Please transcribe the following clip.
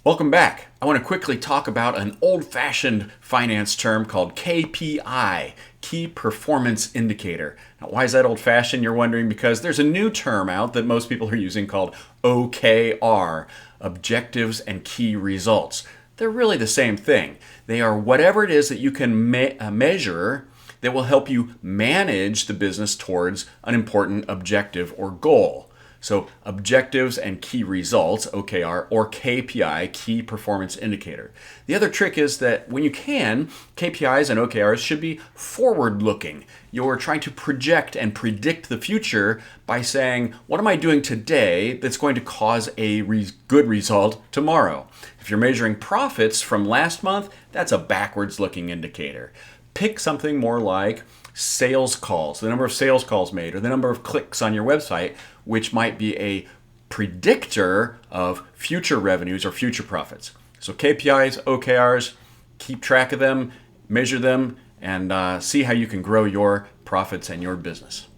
Welcome back. I want to quickly talk about an old-fashioned finance term called KPI, Key Performance Indicator. Now, why is that old-fashioned, you're wondering? Because there's a new term out that most people are using called OKR, Objectives and Key Results. They're really the same thing. They are whatever it is that you can measure that will help you manage the business towards an important objective or goal. So objectives and key results, OKR, or KPI, Key Performance Indicator. The other trick is that when you can, KPIs and OKRs should be forward-looking. You're trying to project and predict the future by saying, what am I doing today that's going to cause a good result tomorrow? If you're measuring profits from last month, that's a backwards-looking indicator. Pick something more like sales calls, the number of sales calls made, or the number of clicks on your website, which might be a predictor of future revenues or future profits. So KPIs, OKRs, keep track of them, measure them, and see how you can grow your profits and your business.